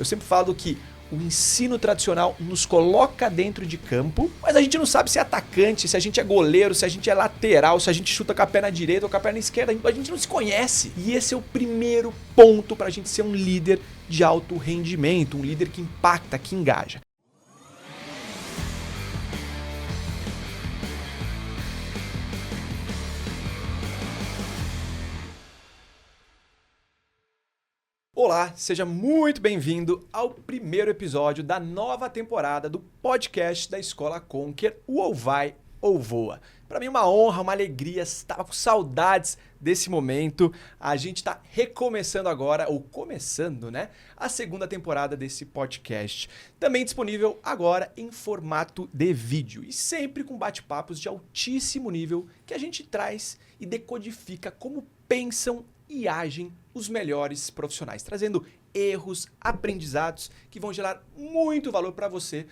Eu sempre falo que o ensino tradicional nos coloca dentro de campo, mas a gente não sabe se é atacante, se a gente é goleiro, se a gente é lateral, se a gente chuta com a perna direita ou com a perna esquerda. A gente não se conhece. E esse é o primeiro ponto para a gente ser um líder de alto rendimento, um líder que impacta, que engaja. Olá, seja muito bem-vindo ao primeiro episódio da nova temporada do podcast da Escola Conquer, o Ou Vai ou Voa. Para mim é uma honra, uma alegria, estava com saudades desse momento. A gente está recomeçando agora, ou começando, né, a segunda temporada desse podcast. Também disponível agora em formato de vídeo e sempre com bate-papos de altíssimo nível que a gente traz e decodifica como pensam e agem os melhores profissionais, trazendo erros, aprendizados que vão gerar muito valor para você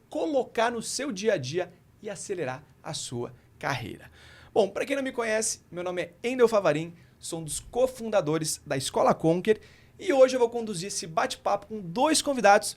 colocar no seu dia a dia e acelerar a sua carreira. Bom, para quem não me conhece, meu nome é Endel Favarin, sou um dos cofundadores da Escola Conquer e hoje eu vou conduzir esse bate-papo com dois convidados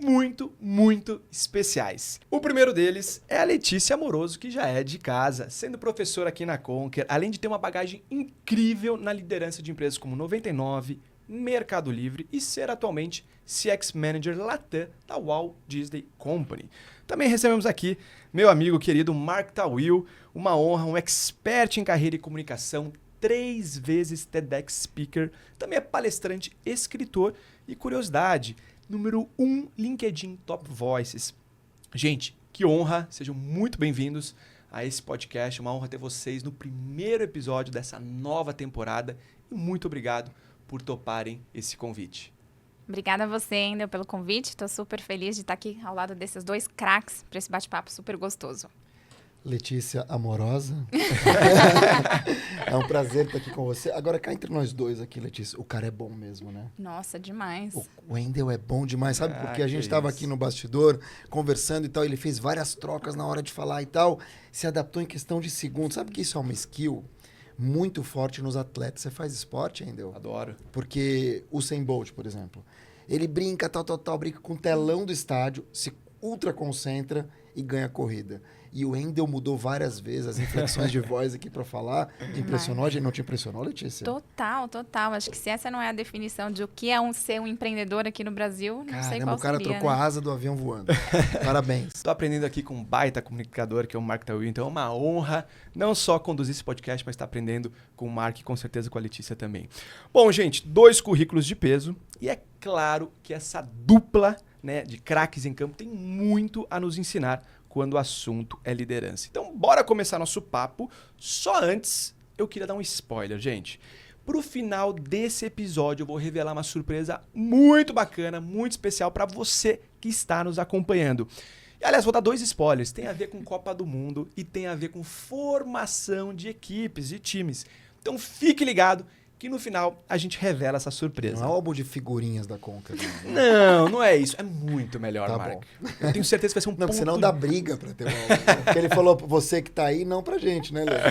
muito especiais. O primeiro deles é a Letícia Amoroso, que já é de casa, sendo professora aqui na Conquer, além de ter uma bagagem incrível na liderança de empresas como 99, Mercado Livre e ser atualmente CX Manager Latam da Walt Disney Company. Também recebemos aqui meu amigo querido Mark Tawil, uma honra, um expert em carreira e comunicação, 3 vezes TEDx Speaker, também é palestrante, escritor e curiosidade, número 1 LinkedIn Top Voices. Gente, que honra, sejam muito bem-vindos a esse podcast, uma honra ter vocês no primeiro episódio dessa nova temporada e muito obrigado por toparem esse convite. Obrigada a você, Endel, pelo convite, estou super feliz de estar aqui ao lado desses dois craques para esse bate-papo super gostoso. Letícia Amorosa. É um prazer estar aqui com você. Agora, cá entre nós dois aqui, Letícia, o cara é bom mesmo, né? Nossa, demais. O Endel é bom demais, sabe? Porque a gente estava aqui no bastidor, conversando e tal, ele fez várias trocas na hora de falar e tal, se adaptou em questão de segundos. Sabe que isso é uma skill muito forte nos atletas? Você faz esporte, Endel? Adoro. Porque o Usain Bolt, por exemplo, ele brinca, brinca com o telão do estádio, se ultra concentra e ganha a corrida. E o Endel mudou várias vezes as inflexões de voz aqui para falar. Impressionou? A gente não te impressionou, Letícia? Total. Acho que se essa não é a definição de o que é ser um empreendedor aqui no Brasil, não sei qual o cara seria, trocou né? a asa do avião voando. Parabéns. Estou aprendendo aqui com um baita comunicador, que é o Mark Tawil, então é uma honra não só conduzir esse podcast, mas estar aprendendo com o Mark e com certeza com a Letícia também. Bom, gente, 2 currículos de peso e é claro que essa dupla, né, de craques em campo tem muito a nos ensinar quando o assunto é liderança. Então, bora começar nosso papo. Só antes, eu queria dar um spoiler, gente. Pro final desse episódio, eu vou revelar uma surpresa muito bacana, muito especial para você que está nos acompanhando. E, aliás, vou dar 2 spoilers. Tem a ver com Copa do Mundo e tem a ver com formação de equipes, de times. Então, fique ligado que no final a gente revela essa surpresa. Não é um álbum de figurinhas da Conca. Não é isso. É muito melhor, Tá Mark. bom. Eu tenho certeza que vai ser um Não, ponto... senão dá briga pra ter um álbum. Porque ele falou pra você que tá aí, não pra gente, né, Léo?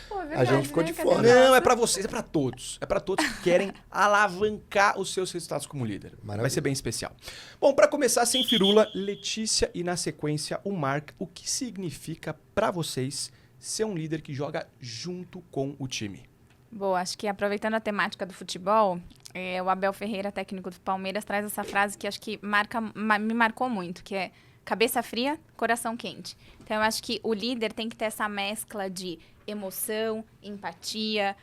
Pô, verdade, A gente ficou né? de Cadê fora. o nosso? Não, é pra vocês, é pra todos. É pra todos que querem alavancar os seus resultados como líder. Maravilha. Vai ser bem especial. Bom, pra começar sem firula, Letícia e na sequência o Mark, o que significa pra vocês ser um líder que joga junto com o time? Bom, acho que aproveitando a temática do futebol, o Abel Ferreira, técnico do Palmeiras, traz essa frase que acho que me marcou muito, que é cabeça fria, coração quente. Então, eu acho que o líder tem que ter essa mescla de emoção, empatia,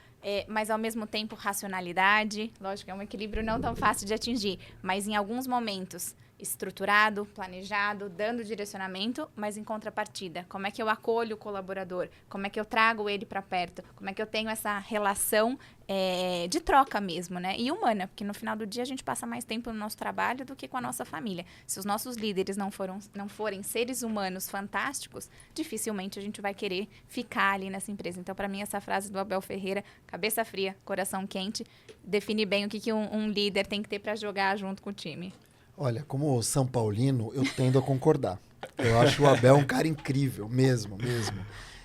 mas ao mesmo tempo racionalidade. Lógico, é um equilíbrio não tão fácil de atingir, mas em alguns momentos estruturado, planejado, dando direcionamento, mas em contrapartida, como é que eu acolho o colaborador? Como é que eu trago ele para perto? Como é que eu tenho essa relação de troca mesmo, né? E humana, porque no final do dia a gente passa mais tempo no nosso trabalho do que com a nossa família. Se os nossos líderes não forem seres humanos fantásticos, dificilmente a gente vai querer ficar ali nessa empresa. Então, para mim, essa frase do Abel Ferreira, cabeça fria, coração quente, define bem o que um líder tem que ter para jogar junto com o time. Olha, como São Paulino, eu tendo a concordar. Eu acho o Abel um cara incrível, mesmo.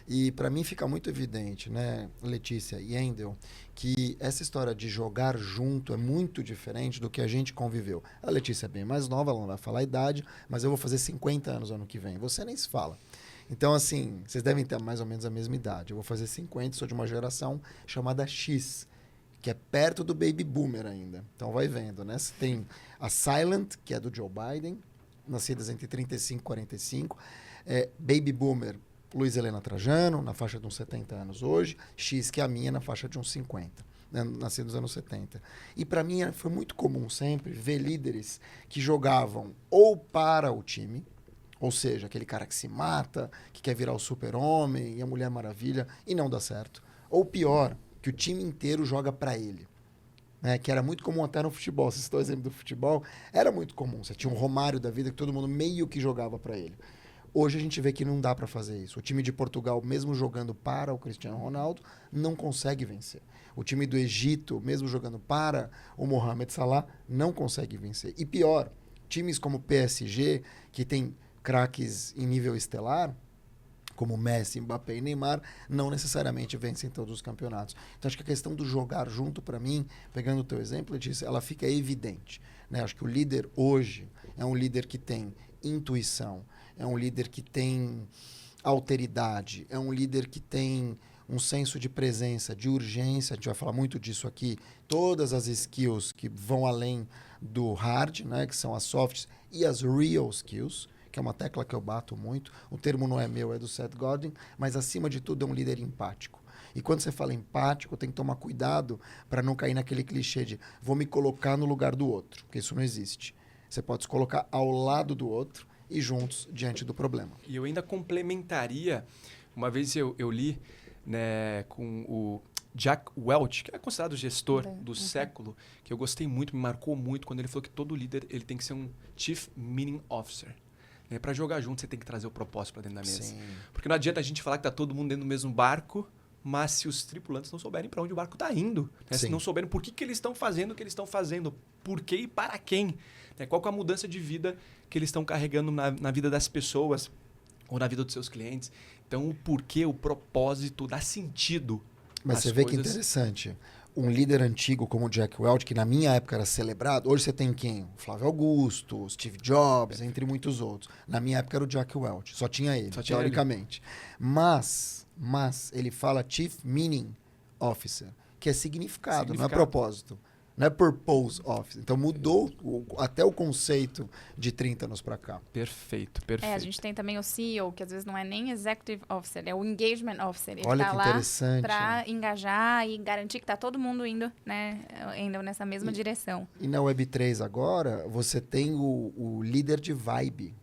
E para mim fica muito evidente, né, Letícia e Endel, que essa história de jogar junto é muito diferente do que a gente conviveu. A Letícia é bem mais nova, ela não vai falar a idade, mas eu vou fazer 50 anos ano que vem. Você nem se fala. Então, assim, vocês devem ter mais ou menos a mesma idade. Eu vou fazer 50, sou de uma geração chamada X, que é perto do Baby Boomer ainda. Então, vai vendo, né? Você tem a Silent, que é do Joe Biden, nascidas entre 35 e 45. Baby Boomer, Luiz Helena Trajano, na faixa de uns 70 anos hoje. X, que é a minha, na faixa de uns 50, né? Nascido nos anos 70. E para mim foi muito comum sempre ver líderes que jogavam ou para o time, ou seja, aquele cara que se mata, que quer virar o super-homem e a Mulher Maravilha e não dá certo. Ou pior, que o time inteiro joga para ele. Né? Que era muito comum até no futebol. Você citou o exemplo do futebol, era muito comum. Você tinha um Romário da vida que todo mundo meio que jogava para ele. Hoje a gente vê que não dá para fazer isso. O time de Portugal, mesmo jogando para o Cristiano Ronaldo, não consegue vencer. O time do Egito, mesmo jogando para o Mohamed Salah, não consegue vencer. E pior, times como o PSG, que tem craques em nível estelar, como Messi, Mbappé e Neymar, não necessariamente vencem todos os campeonatos. Então acho que a questão do jogar junto, para mim, pegando o teu exemplo, Letícia, ela fica evidente. Né? Acho que o líder hoje é um líder que tem intuição, é um líder que tem alteridade, é um líder que tem um senso de presença, de urgência, a gente vai falar muito disso aqui, todas as skills que vão além do hard, né, que são as softs, e as real skills, que é uma tecla que eu bato muito, o termo não é meu, é do Seth Godin, mas acima de tudo é um líder empático. E quando você fala empático, tem que tomar cuidado para não cair naquele clichê de vou me colocar no lugar do outro, porque isso não existe. Você pode se colocar ao lado do outro e juntos diante do problema. E eu ainda complementaria, uma vez eu li, né, com o Jack Welch, que é considerado o gestor do século, que eu gostei muito, me marcou muito, quando ele falou que todo líder ele tem que ser um Chief Meaning Officer. Né? Para jogar junto, você tem que trazer o propósito para dentro da mesa. Sim. Porque não adianta a gente falar que está todo mundo dentro do mesmo barco, mas se os tripulantes não souberem para onde o barco está indo, né? Se não souberem por que eles estão fazendo o que eles estão fazendo, por quê e para quem, né? Qual que é a mudança de vida que eles estão carregando na vida das pessoas ou na vida dos seus clientes. Então, o porquê, o propósito, dá sentido. Mas você vê que interessante. Um líder antigo como o Jack Welch, que na minha época era celebrado, hoje você tem quem? O Flávio Augusto, o Steve Jobs, entre muitos outros. Na minha época era o Jack Welch, só tinha ele, teoricamente. Mas ele fala Chief Meaning Officer, que é significado, não é propósito. Não é purpose office. Então mudou até o conceito de 30 anos para cá. Perfeito. A gente tem também o CEO, que às vezes não é nem Executive Officer, é o Engagement Officer. Ele Olha tá que lá interessante. para engajar e garantir que está todo mundo indo, né, indo nessa mesma direção. E na Web3 agora, você tem o líder de vibe.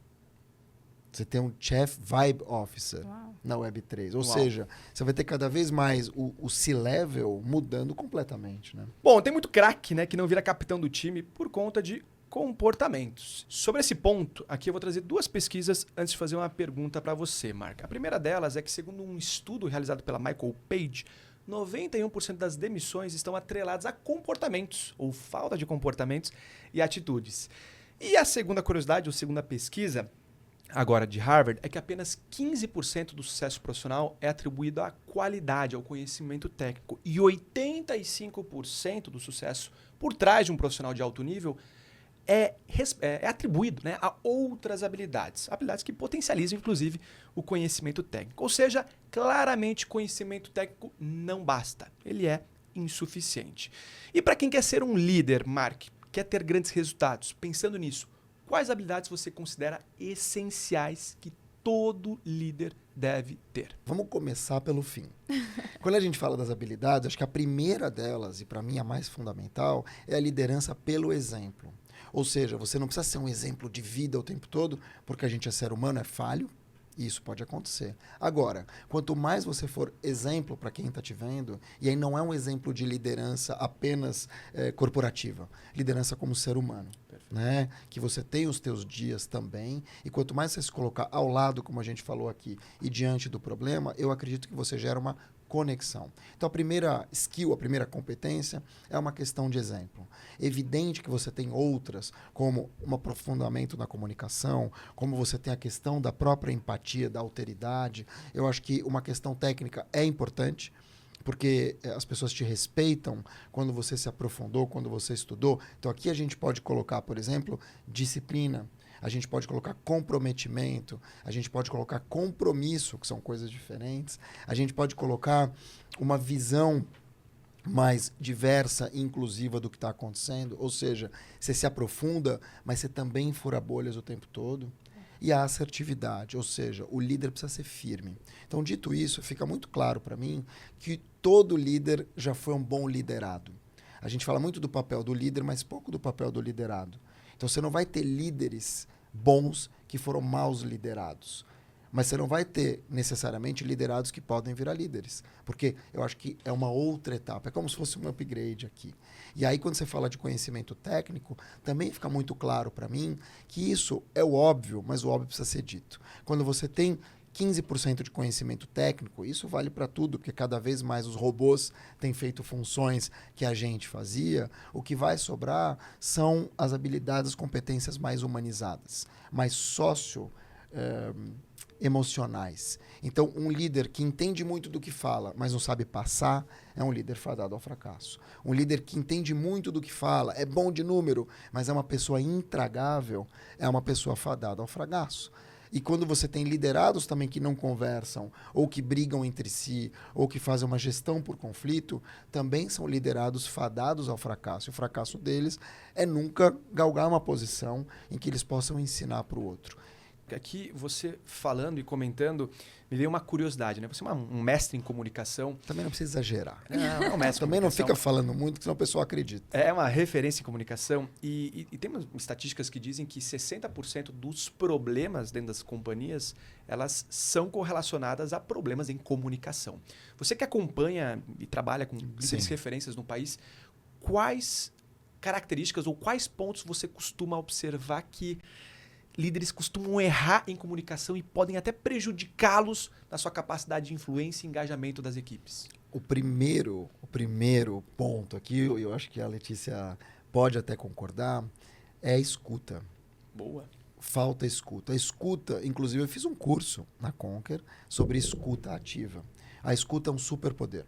Você tem um Chief Vibe Officer na Web3. Ou seja, você vai ter cada vez mais o C-Level mudando completamente. Né? Bom, tem muito craque, né, que não vira capitão do time por conta de comportamentos. Sobre esse ponto, aqui eu vou trazer duas pesquisas antes de fazer uma pergunta para você, Marca. A primeira delas é que, segundo um estudo realizado pela Michael Page, 91% das demissões estão atreladas a comportamentos, ou falta de comportamentos e atitudes. E a segunda curiosidade, ou segunda pesquisa, agora de Harvard, é que apenas 15% do sucesso profissional é atribuído à qualidade, ao conhecimento técnico. E 85% do sucesso por trás de um profissional de alto nível é atribuído, né, a outras habilidades. Habilidades que potencializam, inclusive, o conhecimento técnico. Ou seja, claramente, conhecimento técnico não basta. Ele é insuficiente. E para quem quer ser um líder, Mark, quer ter grandes resultados, pensando nisso, quais habilidades você considera essenciais que todo líder deve ter? Vamos começar pelo fim. Quando a gente fala das habilidades, acho que a primeira delas, e para mim a mais fundamental, é a liderança pelo exemplo. Ou seja, você não precisa ser um exemplo de vida o tempo todo, porque a gente é ser humano, é falho, e isso pode acontecer. Agora, quanto mais você for exemplo para quem está te vendo, e aí não é um exemplo de liderança apenas corporativa, liderança como ser humano, né? Que você tem os teus dias também, e quanto mais você se colocar ao lado, como a gente falou aqui, e diante do problema, eu acredito que você gera uma conexão. Então, a primeira skill, a primeira competência é uma questão de exemplo. Evidente que você tem outras, como um aprofundamento na comunicação, como você tem a questão da própria empatia, da alteridade. Eu acho que uma questão técnica é importante, porque as pessoas te respeitam quando você se aprofundou, quando você estudou. Então, aqui a gente pode colocar, por exemplo, disciplina. A gente pode colocar comprometimento, a gente pode colocar compromisso, que são coisas diferentes. A gente pode colocar uma visão mais diversa e inclusiva do que está acontecendo. Ou seja, você se aprofunda, mas você também fura bolhas o tempo todo. E a assertividade, ou seja, o líder precisa ser firme. Então, dito isso, fica muito claro para mim que todo líder já foi um bom liderado. A gente fala muito do papel do líder, mas pouco do papel do liderado. Então, você não vai ter líderes bons que foram maus liderados. Mas você não vai ter, necessariamente, liderados que podem virar líderes. Porque eu acho que é uma outra etapa. É como se fosse um upgrade aqui. E aí, quando você fala de conhecimento técnico, também fica muito claro para mim que isso é o óbvio, mas o óbvio precisa ser dito. Quando você tem 15% de conhecimento técnico, isso vale para tudo, porque cada vez mais os robôs têm feito funções que a gente fazia. O que vai sobrar são as habilidades, as competências mais humanizadas, mais emocionais. Então, um líder que entende muito do que fala, mas não sabe passar, é um líder fadado ao fracasso. Um líder que entende muito do que fala, é bom de número, mas é uma pessoa intragável, é uma pessoa fadada ao fracasso. E quando você tem liderados também que não conversam, ou que brigam entre si, ou que fazem uma gestão por conflito, também são liderados fadados ao fracasso. E o fracasso deles é nunca galgar uma posição em que eles possam ensinar para o outro. Aqui, você falando e comentando, me veio uma curiosidade, né? Você é um mestre em comunicação. Também não precisa exagerar. Não, é um mestre Também não fica falando muito, que senão a pessoa acredita. É uma referência em comunicação e tem estatísticas que dizem que 60% dos problemas dentro das companhias, elas são correlacionadas a problemas em comunicação. Você que acompanha e trabalha com líderes referências no país, quais características ou quais pontos você costuma observar que líderes costumam errar em comunicação e podem até prejudicá-los na sua capacidade de influência e engajamento das equipes? O primeiro ponto aqui, eu acho que a Letícia pode até concordar, é a escuta. Boa. Falta escuta. A escuta, inclusive eu fiz um curso na Conquer sobre escuta ativa. A escuta é um superpoder.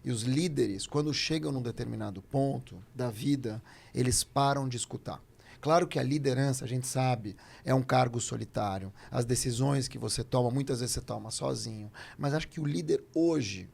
E os líderes, quando chegam num determinado ponto da vida, eles param de escutar. Claro que a liderança, a gente sabe, é um cargo solitário. As decisões que você toma, muitas vezes você toma sozinho. Mas acho que o líder hoje,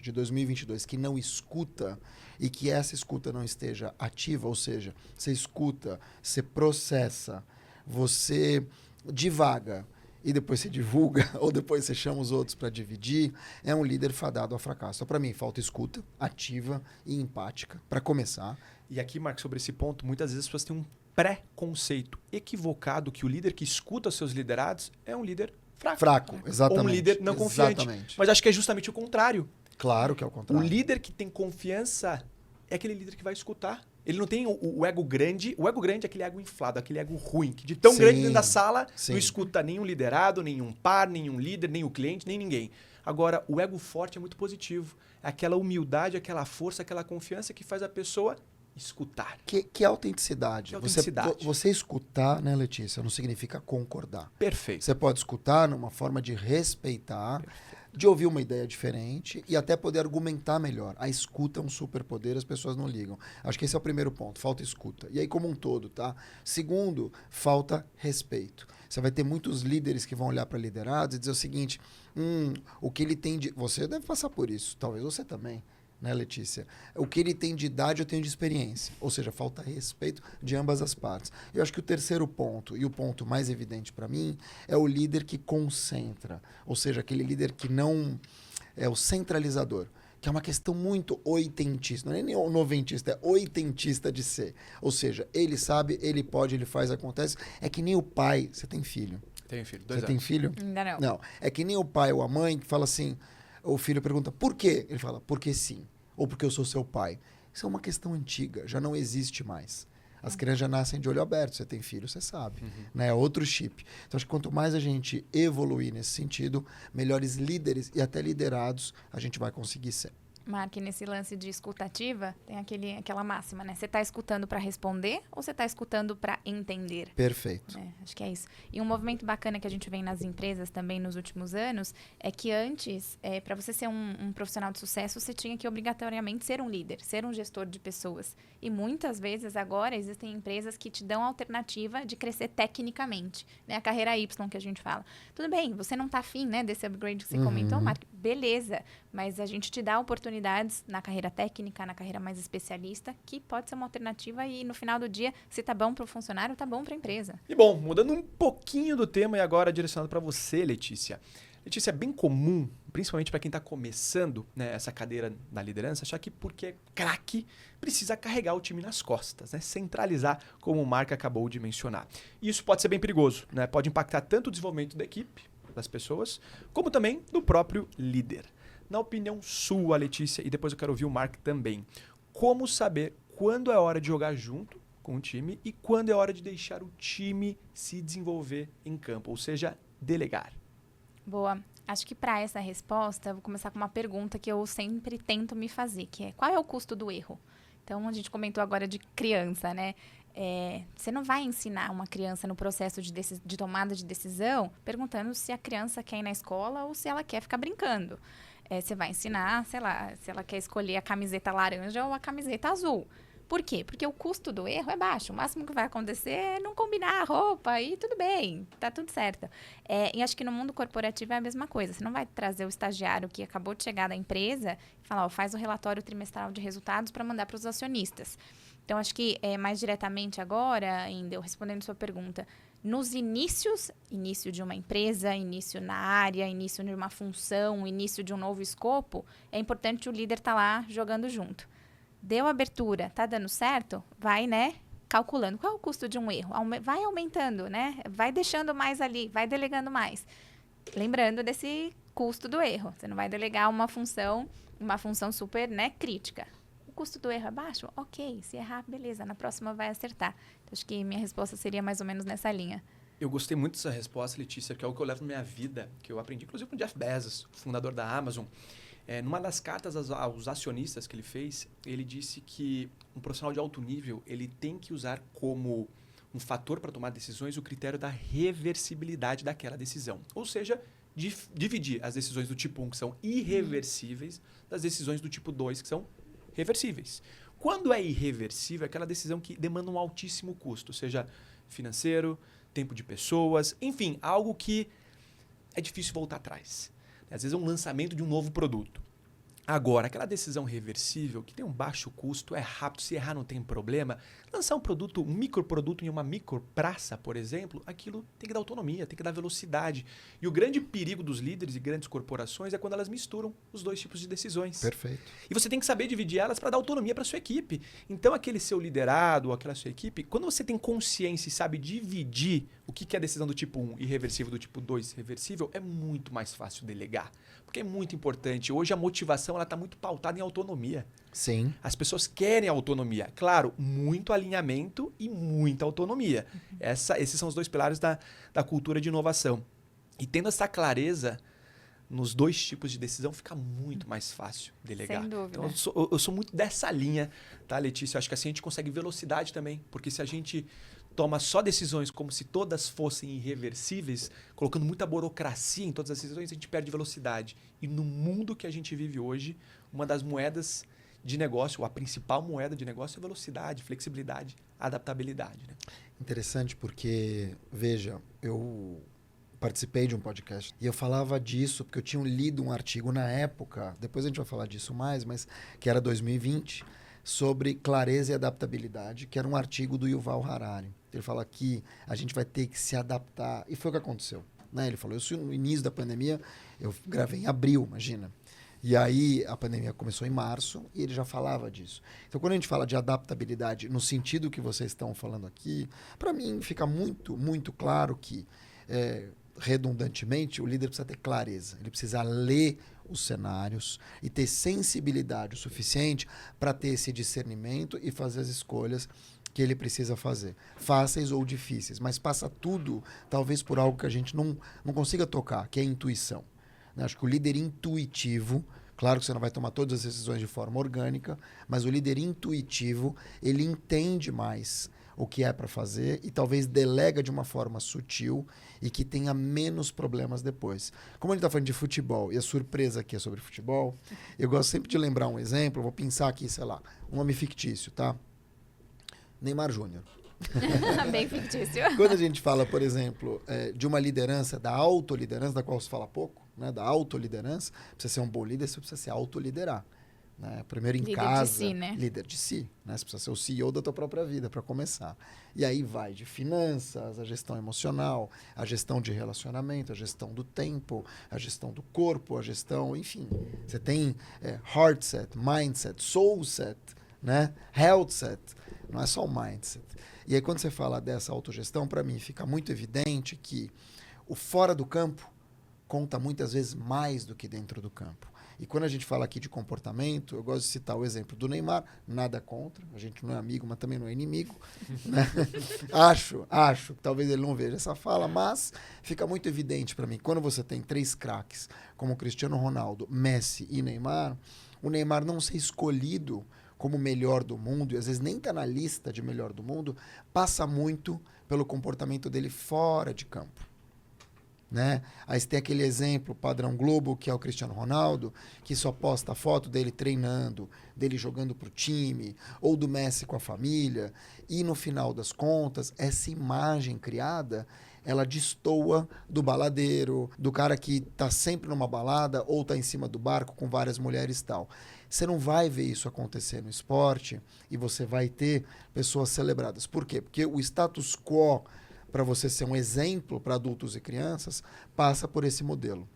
de 2022, que não escuta e que essa escuta não esteja ativa, ou seja, você escuta, você processa, você divaga e depois você divulga ou depois você chama os outros para dividir, é um líder fadado ao fracasso. Então, para mim, falta escuta ativa e empática, para começar. E aqui, Marcos, sobre esse ponto, muitas vezes as pessoas têm um preconceito equivocado que o líder que escuta seus liderados é um líder fraco. Exatamente. Ou um líder não confiante. Mas acho que é justamente o contrário. Claro que é o contrário. O líder que tem confiança é aquele líder que vai escutar. Ele não tem o ego grande. O ego grande é aquele ego inflado, aquele ego ruim, que de tão grande dentro da sala não escuta nenhum liderado, nenhum par, nenhum líder, nem o cliente, nem ninguém. Agora, o ego forte é muito positivo. É aquela humildade, aquela força, aquela confiança que faz a pessoa escutar. Que autenticidade. Que autenticidade. Você escutar, né, Letícia, não significa concordar. Perfeito. Você pode escutar numa forma de respeitar, de ouvir uma ideia diferente e até poder argumentar melhor. A escuta é um superpoder, as pessoas não ligam. Acho que esse é o primeiro ponto, falta escuta. E aí como um todo, tá? Segundo, falta respeito. Você vai ter muitos líderes que vão olhar para liderados e dizer o seguinte, o que ele tem de... Você deve passar por isso, talvez você também. Né, Letícia? O que ele tem de idade, eu tenho de experiência. Ou seja, falta respeito de ambas as partes. Eu acho que o terceiro ponto, e o ponto mais evidente para mim, é o líder que concentra. Ou seja, aquele líder que não é o centralizador. Que é uma questão muito oitentista. Não é nem noventista, é oitentista de ser. Ou seja, ele sabe, ele pode, ele faz, acontece. É que nem o pai. Você tem filho? Tenho filho. 2 Você anos. tem filho? Ainda não. Não. É que nem o pai ou a mãe que fala assim... O filho pergunta, por quê? Ele fala, porque sim. Ou porque eu sou seu pai. Isso é uma questão antiga, já não existe mais. As crianças já nascem de olho aberto. Você tem filho, você sabe. Né? É outro chip. Então, acho que quanto mais a gente evoluir nesse sentido, melhores líderes e até liderados a gente vai conseguir ser. Mark, nesse lance de escutativa, tem aquela máxima, né? Você está escutando para responder ou você está escutando para entender? Perfeito. Acho que é isso. E um movimento bacana que a gente vê nas empresas também nos últimos anos é que antes, para você ser um profissional de sucesso, você tinha que obrigatoriamente ser um líder, ser um gestor de pessoas. E muitas vezes agora existem empresas que te dão a alternativa de crescer tecnicamente, né? A carreira Y que a gente fala. Tudo bem, você não está afim, né, desse upgrade que você comentou, Mark, beleza, mas a gente te dá oportunidades na carreira técnica, na carreira mais especialista, que pode ser uma alternativa e no final do dia, se tá bom para o funcionário, tá bom para a empresa. E bom, mudando um pouquinho do tema e agora direcionado para você, Letícia. Letícia, é bem comum, principalmente para quem está começando, né, essa cadeira na liderança, achar que porque é craque, precisa carregar o time nas costas, né, centralizar, como o Mark acabou de mencionar. E isso pode ser bem perigoso, né, pode impactar tanto o desenvolvimento da equipe, das pessoas, como também do próprio líder. Na opinião sua, Letícia, e depois eu quero ouvir o Mark também, como saber quando é hora de jogar junto com o time e quando é hora de deixar o time se desenvolver em campo, ou seja, delegar? Boa. Acho que para essa resposta, eu vou começar com uma pergunta que eu sempre tento me fazer, que é: qual é o custo do erro? Então, a gente comentou agora de criança, né? Você não vai ensinar uma criança no processo de tomada de decisão perguntando se a criança quer ir na escola ou se ela quer ficar brincando. Você vai ensinar, sei lá, se ela quer escolher a camiseta laranja ou a camiseta azul. Por quê? Porque o custo do erro é baixo. O máximo que vai acontecer é não combinar a roupa e tudo bem, tá tudo certo. E acho que no mundo corporativo é a mesma coisa. Você não vai trazer o estagiário que acabou de chegar da empresa e falar, faz o relatório trimestral de resultados para mandar para os acionistas. Então, acho que mais diretamente agora, ainda eu respondendo sua pergunta, nos inícios, início de uma empresa, início na área, início de uma função, início de um novo escopo, é importante o líder estar lá jogando junto. Deu abertura, tá dando certo? Vai, né, calculando. Qual é o custo de um erro? Vai aumentando, né? Vai deixando mais ali, vai delegando mais. Lembrando desse custo do erro. Você não vai delegar uma função super, né, crítica. O custo do erro é baixo? Ok. Se errar, beleza. Na próxima vai acertar. Então, acho que minha resposta seria mais ou menos nessa linha. Eu gostei muito dessa resposta, Letícia, que é algo que eu levo na minha vida, que eu aprendi, inclusive, com o Jeff Bezos, fundador da Amazon. Numa das cartas aos acionistas que ele fez, ele disse que um profissional de alto nível ele tem que usar como um fator para tomar decisões o critério da reversibilidade daquela decisão. Ou seja, dividir as decisões do tipo 1, que são irreversíveis, das decisões do tipo 2, que são reversíveis. Quando é irreversível, é aquela decisão que demanda um altíssimo custo, seja financeiro, tempo de pessoas, enfim, algo que é difícil voltar atrás. Às vezes é um lançamento de um novo produto. Agora, aquela decisão reversível, que tem um baixo custo, é rápido, se errar não tem problema. Lançar um microproduto em uma micropraça, por exemplo, aquilo tem que dar autonomia, tem que dar velocidade. E o grande perigo dos líderes e grandes corporações é quando elas misturam os dois tipos de decisões. Perfeito. E você tem que saber dividir elas para dar autonomia para sua equipe. Então, aquele seu liderado ou aquela sua equipe, quando você tem consciência e sabe dividir o que é a decisão do tipo 1 irreversível, do tipo 2 reversível, é muito mais fácil delegar. Porque é muito importante. Hoje a motivação está muito pautada em autonomia. Sim. As pessoas querem autonomia. Claro, muito alinhamento e muita autonomia. Esses são os dois pilares da cultura de inovação. E tendo essa clareza nos dois tipos de decisão, fica muito mais fácil delegar. Sem dúvida. Então, eu sou muito dessa linha, tá, Letícia? Eu acho que assim a gente consegue velocidade também. Porque se a gente toma só decisões como se todas fossem irreversíveis, colocando muita burocracia em todas as decisões, a gente perde velocidade. E no mundo que a gente vive hoje, uma das moedas de negócio, ou a principal moeda de negócio é velocidade, flexibilidade, adaptabilidade. Né? Interessante porque, veja, eu participei de um podcast e eu falava disso porque eu tinha lido um artigo na época, depois a gente vai falar disso mais, mas que era 2020, sobre clareza e adaptabilidade, que era um artigo do Yuval Harari. Ele fala que a gente vai ter que se adaptar, e foi o que aconteceu. Né? Ele falou, isso no início da pandemia, eu gravei em abril, imagina. E aí a pandemia começou em março e ele já falava disso. Então, quando a gente fala de adaptabilidade no sentido que vocês estão falando aqui, para mim fica muito, muito claro que, redundantemente, o líder precisa ter clareza. Ele precisa ler os cenários e ter sensibilidade o suficiente para ter esse discernimento e fazer as escolhas que ele precisa fazer. Fáceis ou difíceis, mas passa tudo, talvez por algo que a gente não consiga tocar, que é a intuição. Né? Acho que o líder intuitivo, claro que você não vai tomar todas as decisões de forma orgânica, mas o líder intuitivo, ele entende mais o que é para fazer e talvez delega de uma forma sutil e que tenha menos problemas depois. Como a gente está falando de futebol e a surpresa aqui é sobre futebol, eu gosto sempre de lembrar um exemplo, vou pensar aqui, sei lá, um nome fictício, tá? Neymar Júnior. Bem fictício. Quando a gente fala, por exemplo, de uma liderança, da autoliderança, da qual se fala pouco, né? Da autoliderança, precisa ser um bom líder, você precisa se autoliderar. Né? Primeiro em Líder casa, de si, né? líder de si. Né? Você precisa ser o CEO da tua própria vida para começar. E aí vai de finanças, a gestão emocional, a gestão de relacionamento, a gestão do tempo, a gestão do corpo, a gestão, enfim. Você tem heart set, mindset, soul set, né? Health set. Não é só o mindset. E aí quando você fala dessa autogestão, para mim fica muito evidente que o fora do campo conta muitas vezes mais do que dentro do campo. E quando a gente fala aqui de comportamento, eu gosto de citar o exemplo do Neymar, nada contra, a gente não é amigo, mas também não é inimigo. Né? Acho que talvez ele não veja essa fala, mas fica muito evidente para mim, quando você tem 3 craques, como Cristiano Ronaldo, Messi e Neymar, o Neymar não ser escolhido como o melhor do mundo, e às vezes nem está na lista de melhor do mundo, passa muito pelo comportamento dele fora de campo. Né? Aí você tem aquele exemplo padrão Globo, que é o Cristiano Ronaldo, que só posta foto dele treinando, dele jogando pro time, ou do Messi com a família, e no final das contas, essa imagem criada, ela destoa do baladeiro, do cara que tá sempre numa balada, ou tá em cima do barco com várias mulheres e tal. Você não vai ver isso acontecer no esporte, e você vai ter pessoas celebradas. Por quê? Porque o status quo, para você ser um exemplo para adultos e crianças, passa por esse modelo.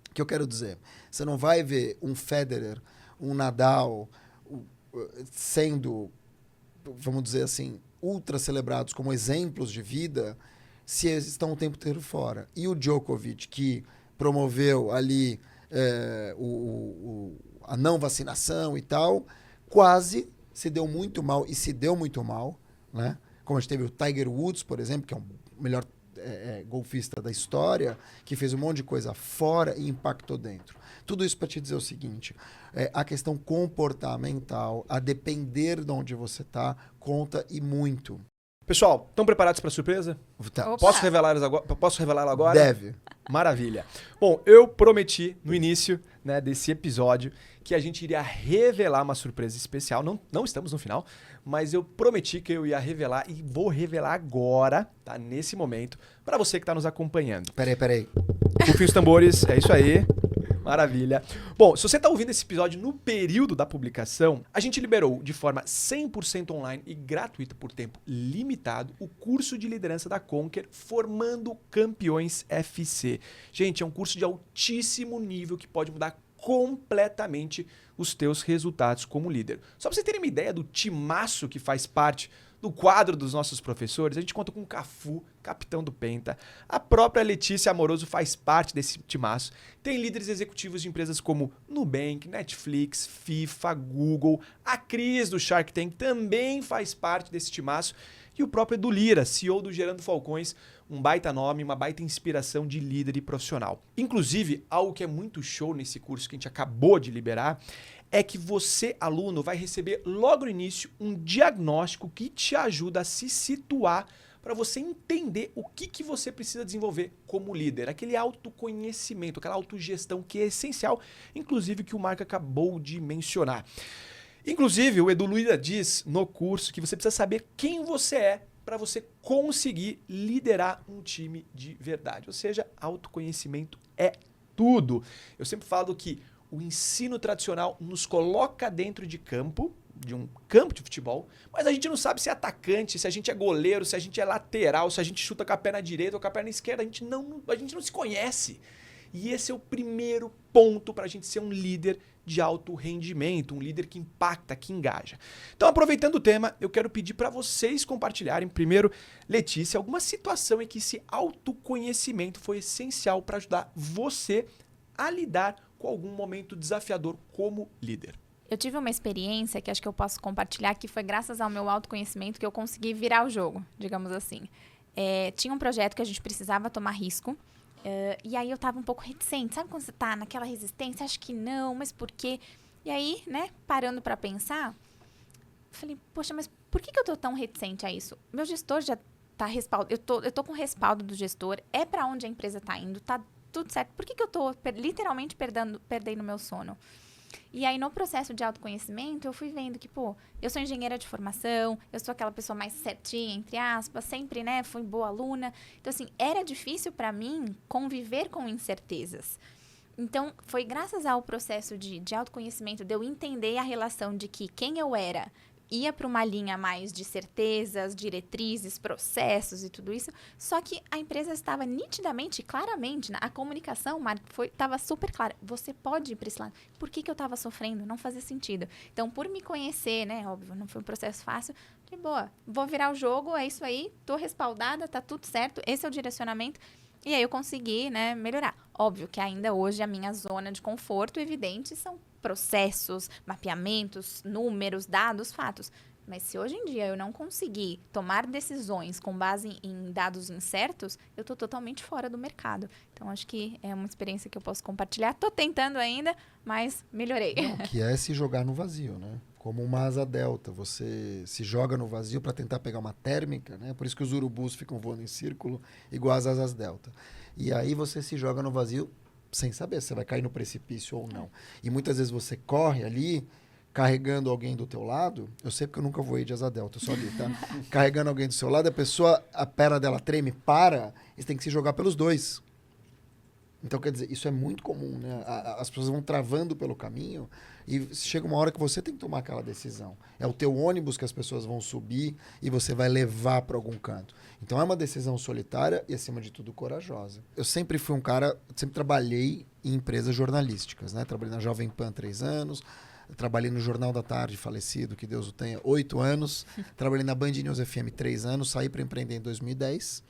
O que eu quero dizer? Você não vai ver um Federer, um Nadal sendo, vamos dizer assim, ultra celebrados como exemplos de vida se eles estão o tempo inteiro fora. E o Djokovic, que promoveu ali a não vacinação e tal, quase se deu muito mal, e se deu muito mal, né? Como a gente teve o Tiger Woods, por exemplo, que é o melhor golfista da história, que fez um monte de coisa fora e impactou dentro. Tudo isso para te dizer o seguinte, a questão comportamental, a depender de onde você está, conta e muito. Pessoal, estão preparados para a surpresa? Tá. Posso revelá-la agora? Deve. Maravilha. Bom, eu prometi no início, né, desse episódio que a gente iria revelar uma surpresa especial. Não estamos no final, mas eu prometi que eu ia revelar e vou revelar agora, tá? Nesse momento, para você que está nos acompanhando. Peraí. Rufem os tambores, é isso aí. Maravilha. Bom, se você está ouvindo esse episódio no período da publicação, a gente liberou de forma 100% online e gratuita por tempo limitado o curso de liderança da Conquer Formando Campeões FC. Gente, é um curso de altíssimo nível que pode mudar completamente os teus resultados como líder. Só para vocês terem uma ideia do timaço que faz parte do quadro dos nossos professores, a gente conta com o Cafu, capitão do Penta, a própria Letícia Amoroso faz parte desse timaço, tem líderes executivos de empresas como Nubank, Netflix, FIFA, Google, a Cris do Shark Tank também faz parte desse timaço, e o próprio Edu Lira, CEO do Gerando Falcões, um baita nome, uma baita inspiração de líder e profissional. Inclusive, algo que é muito show nesse curso que a gente acabou de liberar é que você, aluno, vai receber logo no início um diagnóstico que te ajuda a se situar para você entender o que você precisa desenvolver como líder. Aquele autoconhecimento, aquela autogestão que é essencial, inclusive que o Marco acabou de mencionar. Inclusive, o Edu Lira diz no curso que você precisa saber quem você é para você conseguir liderar um time de verdade. Ou seja, autoconhecimento é tudo. Eu sempre falo que o ensino tradicional nos coloca dentro de um campo de futebol, mas a gente não sabe se é atacante, se a gente é goleiro, se a gente é lateral, se a gente chuta com a perna direita ou com a perna esquerda. A gente não se conhece. E esse é o primeiro ponto para a gente ser um líder de alto rendimento, um líder que impacta, que engaja. Então, aproveitando o tema, eu quero pedir para vocês compartilharem, primeiro, Letícia, alguma situação em que esse autoconhecimento foi essencial para ajudar você a lidar com algum momento desafiador como líder. Eu tive uma experiência que acho que eu posso compartilhar, que foi graças ao meu autoconhecimento que eu consegui virar o jogo, digamos assim. Tinha um projeto que a gente precisava tomar risco, e aí eu tava um pouco reticente. Sabe quando você tá naquela resistência? Acho que não, mas por quê? E aí, né, parando para pensar, falei, poxa, mas por que eu tô tão reticente a isso? Meu gestor já tá respaldado, eu tô com respaldo do gestor, é para onde a empresa tá indo, tá tudo certo. Por que eu tô literalmente perdendo meu sono? E aí, no processo de autoconhecimento, eu fui vendo que, eu sou engenheira de formação, eu sou aquela pessoa mais certinha, entre aspas, sempre, né, fui boa aluna. Então, assim, era difícil para mim conviver com incertezas. Então, foi graças ao processo de autoconhecimento, de eu entender a relação de que quem eu era ia para uma linha mais de certezas, diretrizes, processos e tudo isso, só que a empresa estava nitidamente, claramente, a comunicação estava super clara. Você pode ir para esse lado. Por que eu estava sofrendo? Não fazia sentido. Então, por me conhecer, né, óbvio, não foi um processo fácil, falei, boa, vou virar o jogo, é isso aí, tô respaldada, tá tudo certo, esse é o direcionamento. E aí eu consegui, né, melhorar. Óbvio que ainda hoje a minha zona de conforto evidente são processos, mapeamentos, números, dados, fatos. Mas se hoje em dia eu não conseguir tomar decisões com base em dados incertos, eu estou totalmente fora do mercado. Então, acho que é uma experiência que eu posso compartilhar. Estou tentando ainda, mas melhorei. Não, que é se jogar no vazio, né? Como uma asa delta. Você se joga no vazio para tentar pegar uma térmica, né? Por isso que os urubus ficam voando em círculo, igual as asas delta. E aí você se joga no vazio sem saber se você vai cair no precipício ou não. E muitas vezes você corre ali, carregando alguém do teu lado. Eu sei porque eu nunca voei de asa delta, eu só ali, tá? Carregando alguém do seu lado, a perna dela treme, e você tem que se jogar pelos dois. Então, quer dizer, isso é muito comum, né? As pessoas vão travando pelo caminho e chega uma hora que você tem que tomar aquela decisão. É o teu ônibus que as pessoas vão subir e você vai levar para algum canto. Então, é uma decisão solitária e, acima de tudo, corajosa. Eu sempre fui um cara, sempre trabalhei em empresas jornalísticas, né? Trabalhei na Jovem Pan 3 anos, trabalhei no Jornal da Tarde, falecido, que Deus o tenha, 8 anos. Trabalhei na Band News FM 3 anos, saí para empreender em 2010.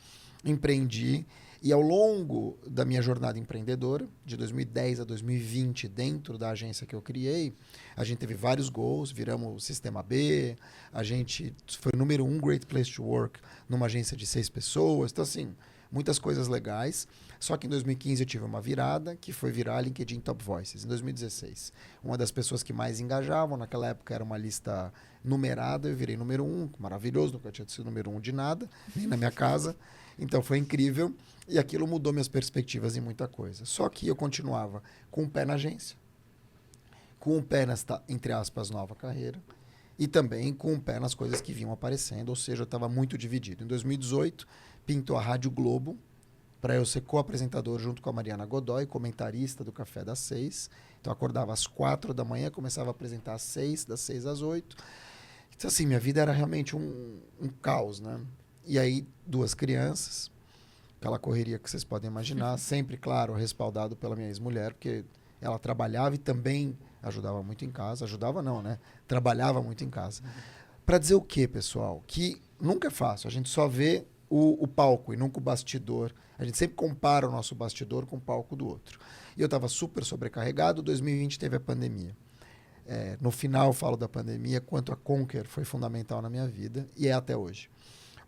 Empreendi. E ao longo da minha jornada empreendedora, de 2010 a 2020, dentro da agência que eu criei, a gente teve vários gols, viramos o Sistema B, a gente foi o número 1 Great Place to Work numa agência de 6 pessoas. Então, assim, muitas coisas legais. Só que em 2015 eu tive uma virada, que foi virar LinkedIn Top Voices, em 2016. Uma das pessoas que mais engajavam, naquela época era uma lista numerada, eu virei número 1, maravilhoso, nunca tinha sido número 1 de nada, nem na minha casa. Então foi incrível e aquilo mudou minhas perspectivas em muita coisa. Só que eu continuava com o pé na agência, com o pé nesta, entre aspas, nova carreira e também com o pé nas coisas que vinham aparecendo, ou seja, eu estava muito dividido. Em 2018, pintou a Rádio Globo para eu ser co-apresentador junto com a Mariana Godoy, comentarista do Café das 6. Então eu acordava às 4 da manhã, começava a apresentar às 6, das 6 às 8. Então assim, minha vida era realmente um caos, né? E aí, 2 crianças, aquela correria que vocês podem imaginar, sempre, claro, respaldado pela minha ex-mulher, porque ela trabalhava e também ajudava muito em casa. Ajudava não, né? Trabalhava muito em casa. Para dizer o quê, pessoal? Que nunca é fácil. A gente só vê o palco e nunca o bastidor. A gente sempre compara o nosso bastidor com o palco do outro. E eu estava super sobrecarregado. 2020 teve a pandemia. No final, falo da pandemia, quanto a Conquer foi fundamental na minha vida e é até hoje.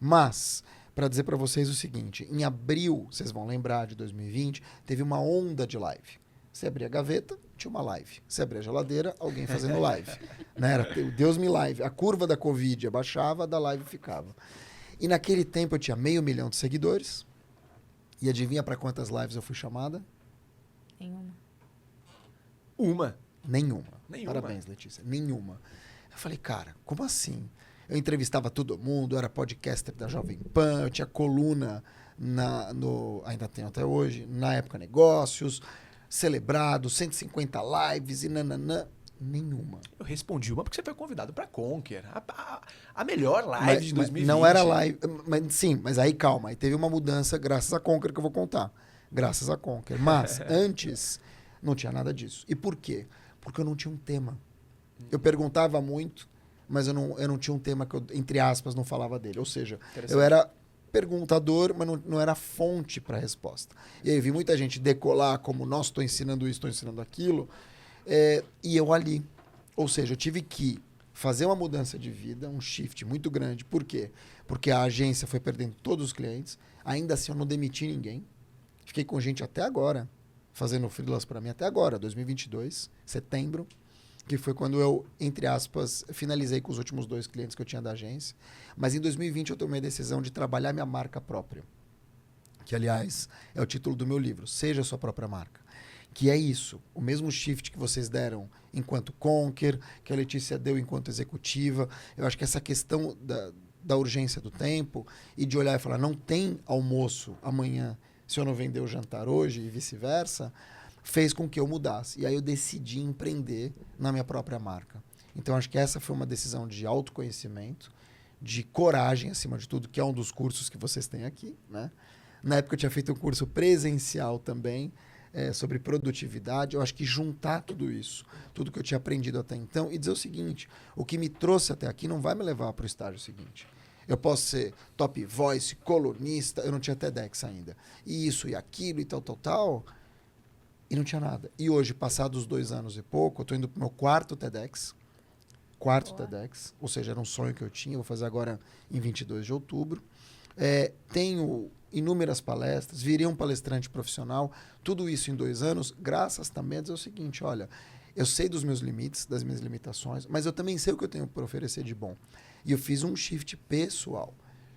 Mas, para dizer para vocês o seguinte, em abril, vocês vão lembrar de 2020, teve uma onda de live. Você abria a gaveta, tinha uma live. Você abria a geladeira, alguém fazendo live. Né? Era Deus me live. A curva da Covid abaixava, da live ficava. E naquele tempo eu tinha 500 mil de seguidores. E adivinha para quantas lives eu fui chamada? Nenhuma. Nenhuma. Nenhuma. Parabéns, Letícia. Nenhuma. Eu falei, cara, como assim? Eu entrevistava todo mundo, eu era podcaster da Jovem Pan, eu tinha coluna, ainda tenho até hoje, na época Negócios, celebrado, 150 lives e nananã. Nenhuma. Eu respondi uma porque você foi convidado para Conquer. A melhor live de 2020. Não era live, sim, mas aí calma, aí teve uma mudança graças a Conquer que eu vou contar. Graças a Conquer. Mas antes não tinha nada disso. E por quê? Porque eu não tinha um tema. Eu perguntava muito, mas eu não tinha um tema que eu, entre aspas, não falava dele. Ou seja, eu era perguntador, mas não era fonte para a resposta. E aí vi muita gente decolar como, nossa, estou ensinando isso, estou ensinando aquilo, e eu ali. Ou seja, eu tive que fazer uma mudança de vida, um shift muito grande. Por quê? Porque a agência foi perdendo todos os clientes. Ainda assim, eu não demiti ninguém. Fiquei com gente até agora, fazendo freelance para mim até agora, 2022, setembro, que foi quando eu, entre aspas, finalizei com os últimos 2 clientes que eu tinha da agência. Mas em 2020 eu tomei a decisão de trabalhar minha marca própria. Que, aliás, é o título do meu livro, Seja a Sua Própria Marca. Que é isso, o mesmo shift que vocês deram enquanto Conquer, que a Letícia deu enquanto executiva. Eu acho que essa questão da urgência do tempo e de olhar e falar, não tem almoço amanhã se eu não vender o jantar hoje e vice-versa, fez com que eu mudasse. E aí eu decidi empreender na minha própria marca. Então, acho que essa foi uma decisão de autoconhecimento, de coragem, acima de tudo, que é um dos cursos que vocês têm aqui, né? Na época eu tinha feito um curso presencial também, sobre produtividade. Eu acho que juntar tudo isso, tudo que eu tinha aprendido até então, e dizer o seguinte, o que me trouxe até aqui não vai me levar para o estágio seguinte. Eu posso ser top voice, colunista, eu não tinha TEDx ainda. E isso e aquilo e tal, e não tinha nada. E hoje, passados 2 anos e pouco, eu estou indo para o meu 4º TEDx. TEDx, ou seja, era um sonho que eu tinha, vou fazer agora em 22 de outubro. Tenho inúmeras palestras, virei um palestrante profissional, tudo isso em 2 anos, graças também a dizer o seguinte, olha, eu sei dos meus limites, das minhas limitações, mas eu também sei o que eu tenho para oferecer de bom. E eu fiz um shift pessoal.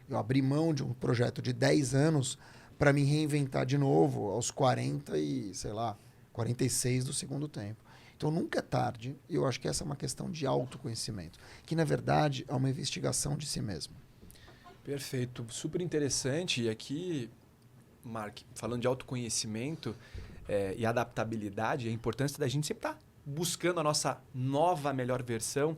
Eu abri mão de um projeto de 10 anos para me reinventar de novo aos 46 do segundo tempo. Então, nunca é tarde, e eu acho que essa é uma questão de autoconhecimento, que, na verdade, é uma investigação de si mesmo. Perfeito, super interessante. E aqui, Mark, falando de autoconhecimento e adaptabilidade, a importância da gente sempre estar buscando a nossa nova, melhor versão.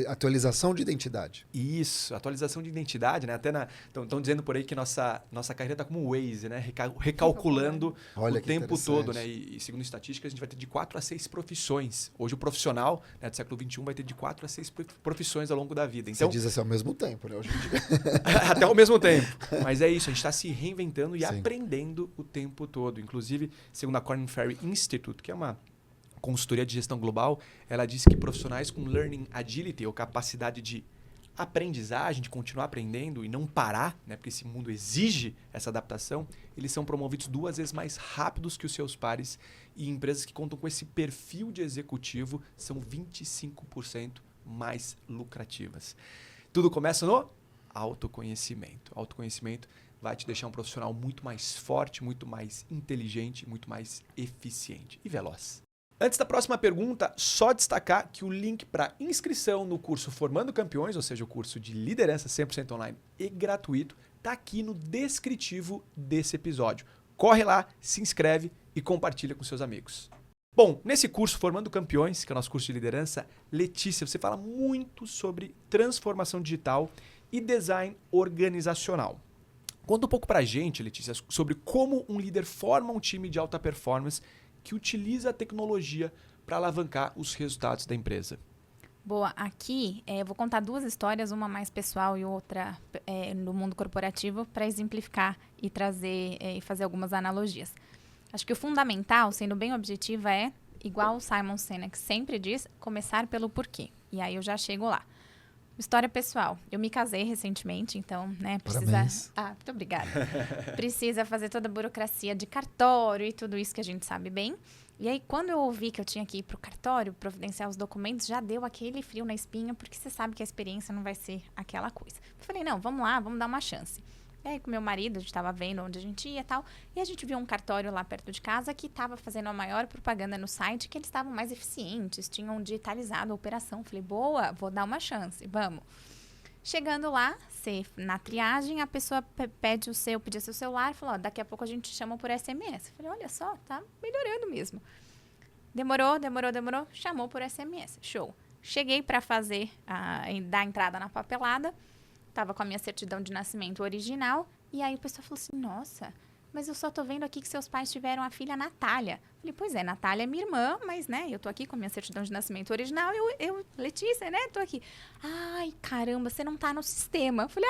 Atualização de identidade. Isso, atualização de identidade, né? Até estão dizendo por aí que nossa carreira está como um Waze, né? Recalculando o tempo todo, né? E segundo estatísticas, a gente vai ter de 4 a 6 profissões. Hoje o profissional, né, do século XXI vai ter de 4 a 6 profissões ao longo da vida. Então, você diz assim ao mesmo tempo, né? Hoje em dia. Até ao mesmo tempo. Mas é isso, a gente está se reinventando e Sim. aprendendo o tempo todo. Inclusive, segundo a Korn Ferry Institute, que é uma consultoria de gestão global, ela disse que profissionais com learning agility, ou capacidade de aprendizagem, de continuar aprendendo e não parar, né, porque esse mundo exige essa adaptação, eles são promovidos 2 vezes mais rápidos que os seus pares, e empresas que contam com esse perfil de executivo são 25% mais lucrativas. Tudo começa no autoconhecimento. Autoconhecimento vai te deixar um profissional muito mais forte, muito mais inteligente, muito mais eficiente e veloz. Antes da próxima pergunta, só destacar que o link para inscrição no curso Formando Campeões, ou seja, o curso de liderança 100% online e gratuito, está aqui no descritivo desse episódio. Corre lá, se inscreve e compartilha com seus amigos. Bom, nesse curso Formando Campeões, que é o nosso curso de liderança, Letícia, você fala muito sobre transformação digital e design organizacional. Conta um pouco para a gente, Letícia, sobre como um líder forma um time de alta performance que utiliza a tecnologia para alavancar os resultados da empresa. Boa, aqui eu vou contar 2 histórias, uma mais pessoal e outra no mundo corporativo, para exemplificar e trazer e fazer algumas analogias. Acho que o fundamental, sendo bem objetiva, é, igual o Simon Sinek sempre diz, começar pelo porquê. E aí eu já chego lá. História pessoal. Eu me casei recentemente, então, né, precisa... Parabéns. Muito obrigada. Precisa fazer toda a burocracia de cartório e tudo isso que a gente sabe bem. E aí, quando eu ouvi que eu tinha que ir pro cartório, providenciar os documentos, já deu aquele frio na espinha, porque você sabe que a experiência não vai ser aquela coisa. Eu falei, não, vamos lá, vamos dar uma chance. E aí, com meu marido, a gente estava vendo onde a gente ia e tal, e a gente viu um cartório lá perto de casa que estava fazendo a maior propaganda no site, que eles estavam mais eficientes, tinham digitalizado a operação. Falei, boa, vou dar uma chance, vamos. Chegando lá, na triagem, a pessoa pedia seu celular e falou, daqui a pouco a gente chama por SMS. Falei, olha só, tá melhorando mesmo. Demorou, chamou por SMS, show. Cheguei para dar entrada na papelada, tava com a minha certidão de nascimento original, e aí o pessoal falou assim, nossa, mas eu só tô vendo aqui que seus pais tiveram a filha Natália. Falei, pois é, Natália é minha irmã, mas, né, eu tô aqui com a minha certidão de nascimento original, eu Letícia, né, tô aqui. Ai, caramba, você não tá no sistema. Falei,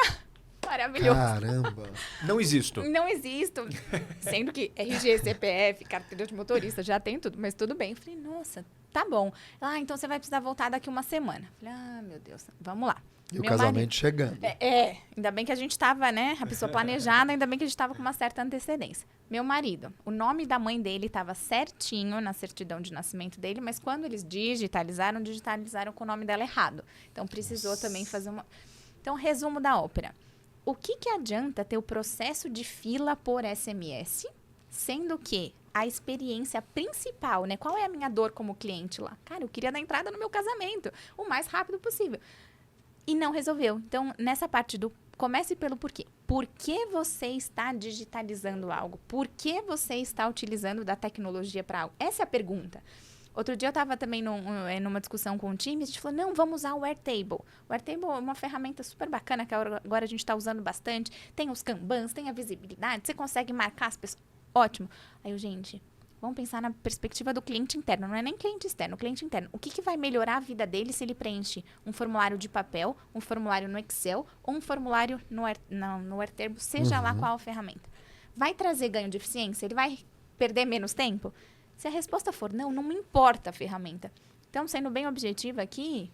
maravilhoso. Caramba. Não existo. Não existo. Sendo que RG, CPF, carteira de motorista, já tem tudo, mas tudo bem. Falei, nossa, tá bom. Então você vai precisar voltar daqui uma semana. Falei, meu Deus, vamos lá. E o casamento chegando. Ainda bem que a gente estava, né? A pessoa planejada, ainda bem que a gente estava com uma certa antecedência. Meu marido, o nome da mãe dele estava certinho na certidão de nascimento dele, mas quando eles digitalizaram com o nome dela errado. Então, precisou também fazer uma... Então, resumo da ópera. O que adianta ter o processo de fila por SMS, sendo que a experiência principal, né? Qual é a minha dor como cliente lá? Cara, eu queria dar entrada no meu casamento o mais rápido possível. E não resolveu. Então, nessa parte do comece pelo porquê. Por que você está digitalizando algo? Por que você está utilizando da tecnologia para algo? Essa é a pergunta. Outro dia eu estava também numa discussão com o time, a gente falou, não, vamos usar o Airtable. O Airtable é uma ferramenta super bacana, que agora a gente está usando bastante. Tem os Kanbans, tem a visibilidade, você consegue marcar as pessoas. Ótimo. Aí gente, vamos pensar na perspectiva do cliente interno. Não é nem cliente externo, cliente interno. O que vai melhorar a vida dele se ele preenche um formulário de papel, um formulário no Excel ou um formulário no Airtable, seja lá qual a ferramenta? Vai trazer ganho de eficiência? Ele vai perder menos tempo? Se a resposta for não me importa a ferramenta. Então, sendo bem objetiva aqui,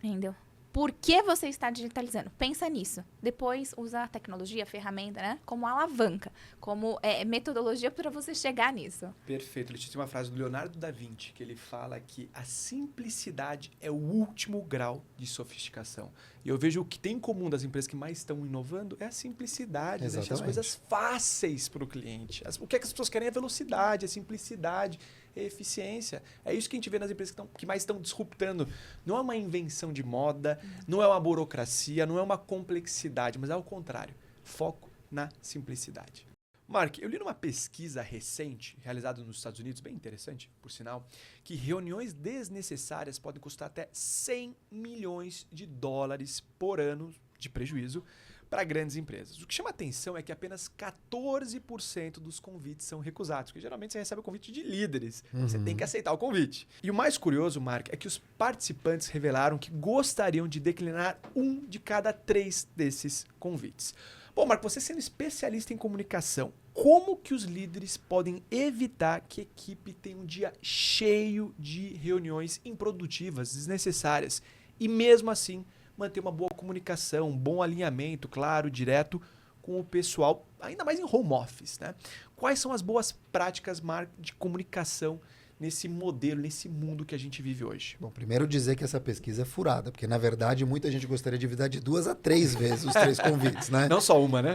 entendeu? Por que você está digitalizando? Pensa nisso. Depois, usa a tecnologia, a ferramenta, né? Como alavanca, como metodologia para você chegar nisso. Perfeito. Letícia, tem uma frase do Leonardo da Vinci, que ele fala que a simplicidade é o último grau de sofisticação. E eu vejo o que tem em comum das empresas que mais estão inovando é a simplicidade, deixar as coisas fáceis para o cliente. O que as pessoas querem é velocidade, é simplicidade, é eficiência. É isso que a gente vê nas empresas que mais estão disruptando. Não é uma invenção de moda, não é uma burocracia, não é uma complexidade, mas é ao contrário. Foco na simplicidade. Mark, eu li numa pesquisa recente, realizada nos Estados Unidos, bem interessante, por sinal, que reuniões desnecessárias podem custar até 100 milhões de dólares por ano de prejuízo para grandes empresas. O que chama atenção é que apenas 14% dos convites são recusados, porque geralmente você recebe o convite de líderes, você tem que aceitar o convite. E o mais curioso, Mark, é que os participantes revelaram que gostariam de declinar 1 de cada 3 desses convites. Bom, Marco, você sendo especialista em comunicação, como que os líderes podem evitar que a equipe tenha um dia cheio de reuniões improdutivas, desnecessárias, e mesmo assim manter uma boa comunicação, um bom alinhamento, claro, direto com o pessoal, ainda mais em home office, né? Quais são as boas práticas, Marco, de comunicação nesse modelo, nesse mundo que a gente vive hoje? Bom, primeiro dizer que essa pesquisa é furada, porque na verdade muita gente gostaria de enviar de 2 a 3 vezes os 3 convites, né? Não só uma, né?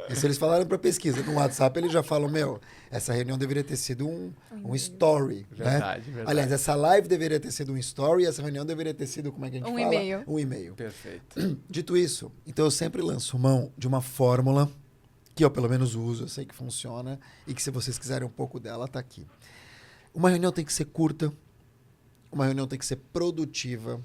E se eles falaram para pesquisa no WhatsApp, eles já falam, essa reunião deveria ter sido um story, verdade, né? Verdade. Aliás, essa live deveria ter sido um story e essa reunião deveria ter sido, como é que a gente fala? E-mail. Um e-mail. Perfeito. Dito isso, então eu sempre lanço mão de uma fórmula que eu pelo menos uso, eu sei que funciona e que se vocês quiserem um pouco dela, tá aqui. Uma reunião tem que ser curta, uma reunião tem que ser produtiva,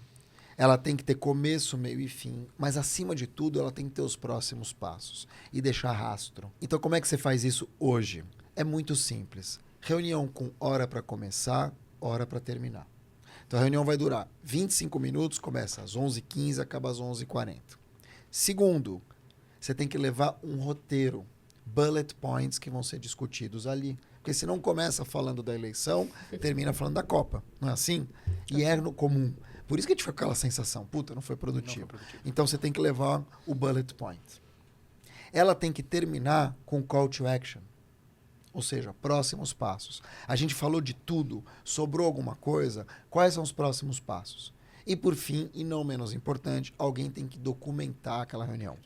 ela tem que ter começo, meio e fim, mas acima de tudo ela tem que ter os próximos passos e deixar rastro. Então como é que você faz isso hoje? É muito simples. Reunião com hora para começar, hora para terminar. Então a reunião vai durar 25 minutos, começa às 11h15, acaba às 11h40. Segundo, você tem que levar um roteiro, bullet points que vão ser discutidos ali. Porque se não começa falando da eleição, termina falando da Copa. Não é assim? E é no comum. Por isso que a gente fica com aquela sensação, não foi produtivo. Então você tem que levar o bullet point. Ela tem que terminar com call to action. Ou seja, próximos passos. A gente falou de tudo, sobrou alguma coisa, quais são os próximos passos? E por fim, e não menos importante, alguém tem que documentar aquela reunião.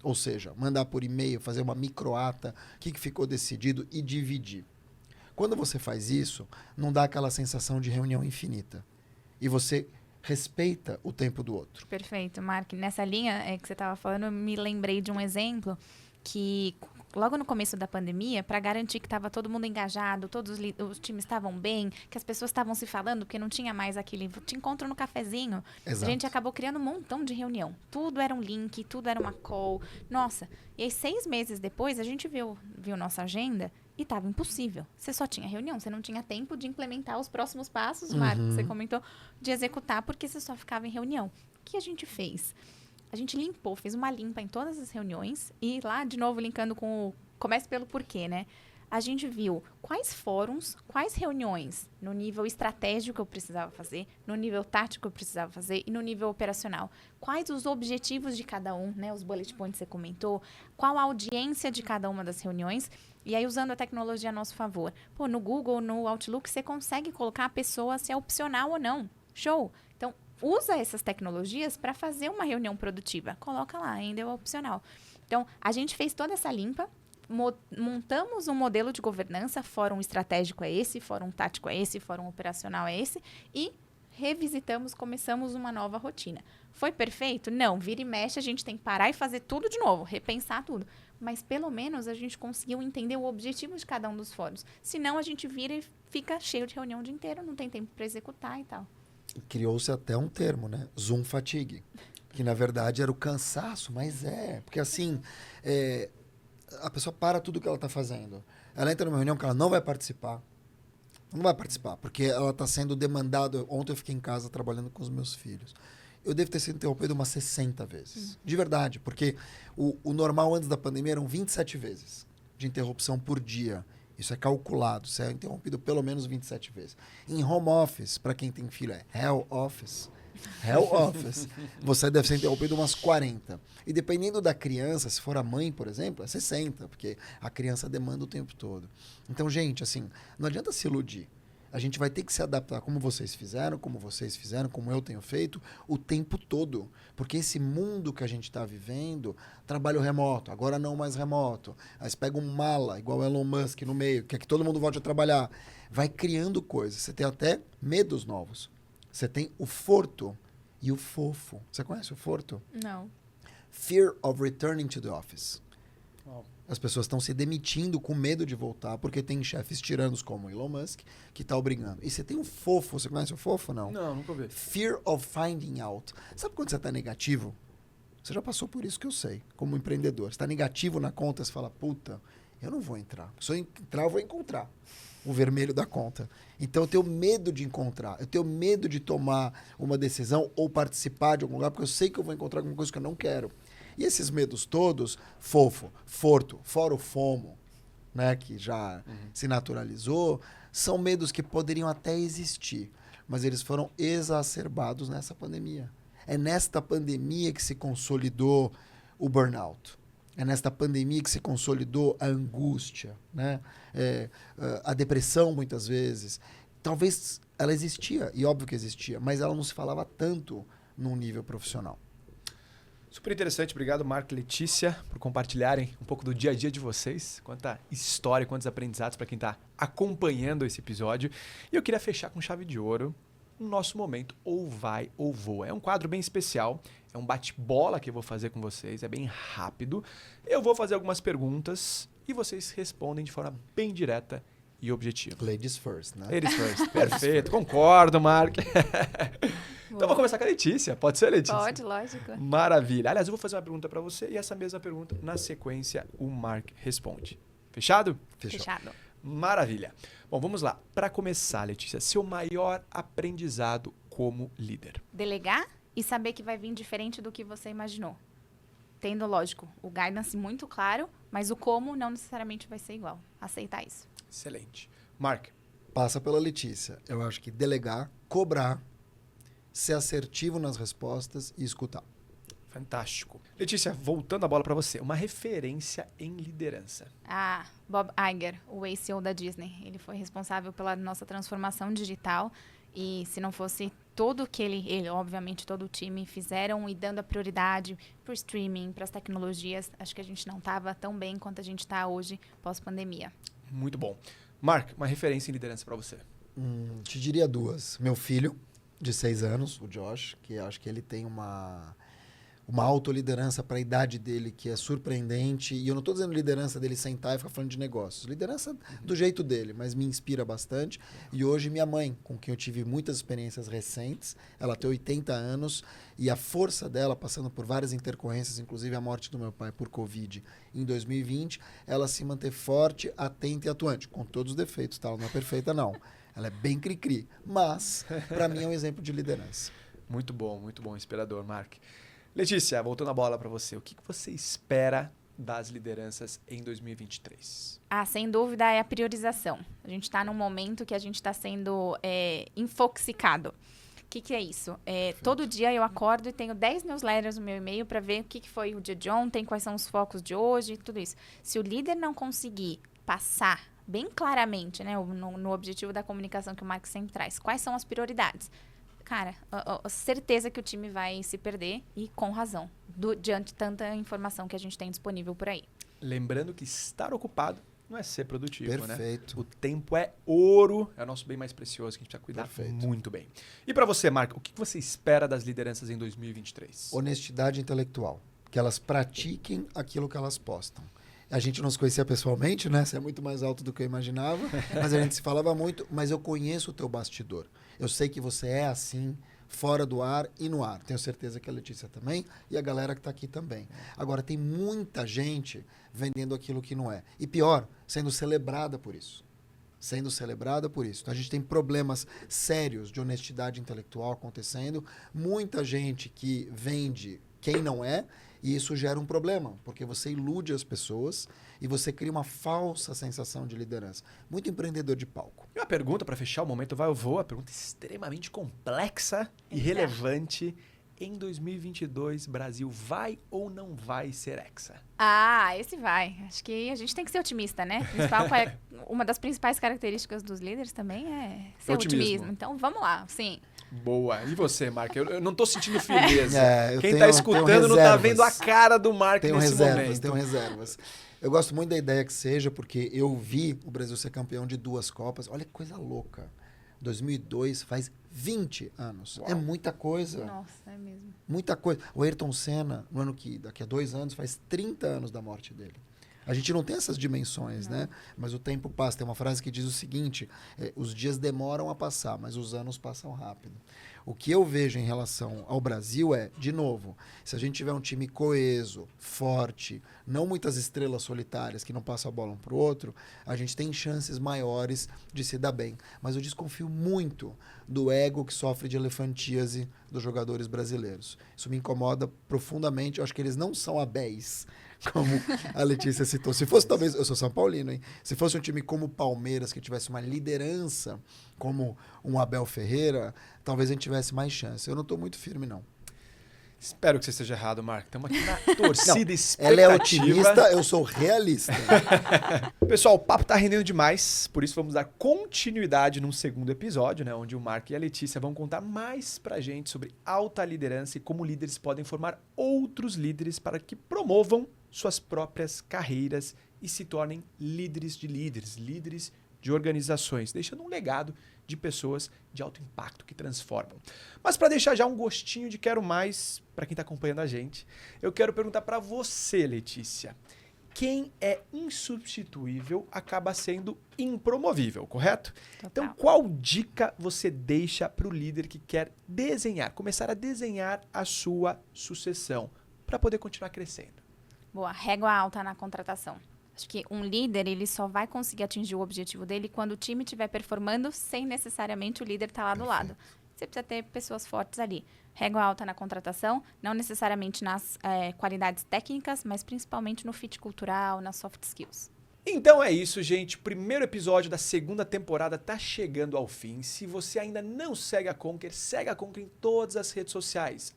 Ou seja, mandar por e-mail, fazer uma microata, o que ficou decidido e dividir. Quando você faz isso, não dá aquela sensação de reunião infinita. E você respeita o tempo do outro. Perfeito, Mark. Nessa linha que você estava falando, eu me lembrei de um exemplo que logo no começo da pandemia, para garantir que estava todo mundo engajado, todos os times estavam bem, que as pessoas estavam se falando, porque não tinha mais aquele te encontro no cafezinho. Exato. A gente acabou criando um montão de reunião. Tudo era um link, tudo era uma call. Nossa, e aí 6 meses depois, a gente viu nossa agenda e estava impossível. Você só tinha reunião, você não tinha tempo de implementar os próximos passos, Marco, você comentou, de executar, porque você só ficava em reunião. O que a gente fez? A gente limpou, fez uma limpa em todas as reuniões e lá, de novo, linkando com o... Comece pelo porquê, né? a gente viu quais fóruns, quais reuniões no nível estratégico eu precisava fazer, no nível tático eu precisava fazer e no nível operacional. Quais os objetivos de cada um, né? Os bullet points que você comentou, qual a audiência de cada uma das reuniões. E aí, usando a tecnologia a nosso favor. Pô, no Google, no Outlook, você consegue colocar a pessoa se é opcional ou não. Show! Então, usa essas tecnologias para fazer uma reunião produtiva. Coloca lá, ainda é opcional. Então, a gente fez toda essa limpa, montamos um modelo de governança, fórum estratégico é esse, fórum tático é esse, fórum operacional é esse, e revisitamos, começamos uma nova rotina. Foi perfeito? Não. Vira e mexe, a gente tem que parar e fazer tudo de novo, repensar tudo. Mas, pelo menos, a gente conseguiu entender o objetivo de cada um dos fóruns. Senão, a gente vira e fica cheio de reunião o dia inteiro, não tem tempo para executar e tal. Criou-se até um termo, né? Zoom fatigue. Que, na verdade, era o cansaço, mas porque assim, a pessoa para tudo que ela está fazendo. Ela entra numa reunião que ela não vai participar. Não vai participar, porque ela está sendo demandada. Ontem eu fiquei em casa trabalhando com os meus filhos. Eu devo ter sido interrompido umas 60 vezes. De verdade, porque o normal antes da pandemia eram 27 vezes de interrupção por dia. Isso é calculado, você é interrompido pelo menos 27 vezes. Em home office, para quem tem filho, é hell office. Hell office. Você deve ser interrompido umas 40. E dependendo da criança, se for a mãe, por exemplo, é 60, porque a criança demanda o tempo todo. Então, gente, assim, não adianta se iludir. A gente vai ter que se adaptar como vocês fizeram, como eu tenho feito, o tempo todo. Porque esse mundo que a gente está vivendo, trabalho remoto, agora não mais remoto. Aí você pega um mala, igual o Elon Musk no meio, quer que todo mundo volte a trabalhar. Vai criando coisas. Você tem até medos novos. Você tem o forto e o fofo. Você conhece o forto? Não. Fear of returning to the office. Wow. As pessoas estão se demitindo com medo de voltar, porque tem chefes tiranos como Elon Musk, que está obrigando. E você tem o fofo. Você conhece o fofo, não? Não, nunca ouvi. Fear of finding out. Sabe quando você está negativo? Você já passou por isso que eu sei, como empreendedor. Você está negativo na conta, você fala, puta, eu não vou entrar. Se eu entrar, eu vou encontrar o vermelho da conta. Então, eu tenho medo de encontrar. Eu tenho medo de tomar uma decisão ou participar de algum lugar, porque eu sei que eu vou encontrar alguma coisa que eu não quero. E esses medos todos, fofo, forto, fora o FOMO, né, que já se naturalizou, são medos que poderiam até existir, mas eles foram exacerbados nessa pandemia. É nesta pandemia que se consolidou o burnout. É nesta pandemia que se consolidou a angústia, né? A depressão, muitas vezes. Talvez ela existia, e óbvio que existia, mas ela não se falava tanto num nível profissional. Super interessante. Obrigado, Marco e Letícia, por compartilharem um pouco do dia a dia de vocês. Quanta história, quantos aprendizados para quem está acompanhando esse episódio. E eu queria fechar com chave de ouro o nosso momento Ou Vai ou Voa. É um quadro bem especial. É um bate-bola que eu vou fazer com vocês. É bem rápido. Eu vou fazer algumas perguntas e vocês respondem de forma bem direta e objetiva. Ladies first, né? Ladies first. Perfeito. Concordo, Marco. Então, vou começar com a Letícia. Pode ser, Letícia? Pode, lógico. Maravilha. Aliás, eu vou fazer uma pergunta para você e essa mesma pergunta, na sequência, o Mark responde. Fechado? Fechado. Maravilha. Bom, vamos lá. Para começar, Letícia, seu maior aprendizado como líder? Delegar e saber que vai vir diferente do que você imaginou. Tendo, lógico, o guidance muito claro, mas o como não necessariamente vai ser igual. Aceitar isso. Excelente. Mark? Passa pela Letícia. Eu acho que delegar, cobrar, ser assertivo nas respostas e escutar. Fantástico. Letícia, voltando a bola para você. Uma referência em liderança. Ah, Bob Iger, o ex-CEO da Disney. Ele foi responsável pela nossa transformação digital. E se não fosse tudo que ele, obviamente, todo o time fizeram e dando a prioridade para o streaming, para as tecnologias, acho que a gente não estava tão bem quanto a gente está hoje, pós-pandemia. Muito bom. Mark, uma referência em liderança para você. Te diria duas. Meu filho, de 6 anos, o Josh, que acho que ele tem uma autoliderança para a idade dele que é surpreendente. E eu não estou dizendo liderança dele sentar e ficar falando de negócios. Liderança do jeito dele, mas me inspira bastante. E hoje minha mãe, com quem eu tive muitas experiências recentes, ela tem 80 anos e a força dela, passando por várias intercorrências, inclusive a morte do meu pai por Covid em 2020, ela se manter forte, atenta e atuante. Com todos os defeitos, tá? Ela não é perfeita, não. Ela é bem cri-cri. Mas, para mim, é um exemplo de liderança. Muito bom, inspirador, Mark. Letícia, voltando a bola para você. O que você espera das lideranças em 2023? Sem dúvida, é a priorização. A gente está num momento que a gente está sendo infoxicado. O que é isso? Todo dia eu acordo e tenho 10 newsletters no meu e-mail para ver o que foi o dia de ontem, quais são os focos de hoje, tudo isso. Se o líder não conseguir passar bem claramente, né, no objetivo da comunicação que o Mark sempre traz, quais são as prioridades? Cara, a certeza que o time vai se perder e com razão, diante de tanta informação que a gente tem disponível por aí. Lembrando que estar ocupado não é ser produtivo, Perfeito. né? O tempo é ouro, é o nosso bem mais precioso que a gente precisa cuidar muito bem. E para você, Marco, o que você espera das lideranças em 2023? Honestidade intelectual. Que elas pratiquem aquilo que elas postam. A gente não se conhecia pessoalmente, né? Você é muito mais alto do que eu imaginava, mas a gente se falava muito, mas eu conheço o teu bastidor. Eu sei que você é assim, fora do ar e no ar. Tenho certeza que a Letícia também e a galera que está aqui também. Agora, tem muita gente vendendo aquilo que não é. E pior, sendo celebrada por isso. Sendo celebrada por isso. Então, a gente tem problemas sérios de honestidade intelectual acontecendo. Muita gente que vende quem não é, e isso gera um problema, porque você ilude as pessoas e você cria uma falsa sensação de liderança. Muito empreendedor de palco. E uma pergunta para fechar o Momento Vai ou Voa, pergunta extremamente complexa e relevante. Em 2022, Brasil vai ou não vai ser hexa? Esse vai. Acho que a gente tem que ser otimista, né? Uma das principais características dos líderes também é ser otimismo. Então, vamos lá, sim. Boa. E você, Mark? Eu não tô sentindo firmeza. Quem tenho, tá escutando não tá vendo a cara do Mark nesse momento. Tenho reservas. Eu gosto muito da ideia que seja, porque eu vi o Brasil ser campeão de 2 Copas. Olha que coisa louca. 2002 faz 20 anos. Uau. É muita coisa. Nossa, é mesmo. Muita coisa. O Ayrton Senna, no ano que daqui a 2 anos, faz 30 anos da morte dele. A gente não tem essas dimensões, né? Mas o tempo passa. Tem uma frase que diz o seguinte: os dias demoram a passar, mas os anos passam rápido. O que eu vejo em relação ao Brasil é, de novo, se a gente tiver um time coeso, forte, não muitas estrelas solitárias que não passam a bola um para o outro, a gente tem chances maiores de se dar bem. Mas eu desconfio muito do ego que sofre de elefantíase dos jogadores brasileiros. Isso me incomoda profundamente. Eu acho que eles não são habéis, como a Letícia citou. Se fosse, talvez, eu sou São Paulino, hein? Se fosse um time como o Palmeiras, que tivesse uma liderança como um Abel Ferreira, talvez a gente tivesse mais chance. Eu não estou muito firme, não. Espero que você esteja errado, Marco. Estamos aqui na torcida expectativa. Ela é otimista, eu sou realista. Pessoal, o papo tá rendendo demais, por isso vamos dar continuidade num segundo episódio, né, onde o Marco e a Letícia vão contar mais pra gente sobre alta liderança e como líderes podem formar outros líderes para que promovam suas próprias carreiras e se tornem líderes de líderes, líderes de organizações, deixando um legado de pessoas de alto impacto que transformam. Mas para deixar já um gostinho de quero mais para quem está acompanhando a gente, eu quero perguntar para você, Letícia. Quem é insubstituível acaba sendo impromovível, correto? Total. Então, qual dica você deixa para o líder que quer começar a desenhar a sua sucessão para poder continuar crescendo? Boa, régua alta na contratação. Acho que um líder, ele só vai conseguir atingir o objetivo dele quando o time estiver performando sem necessariamente o líder estar lá do lado. Você precisa ter pessoas fortes ali. Régua alta na contratação, não necessariamente nas qualidades técnicas, mas principalmente no fit cultural, nas soft skills. Então é isso, gente. O primeiro episódio da segunda temporada tá chegando ao fim. Se você ainda não segue a Conquer, segue a Conquer em todas as redes sociais.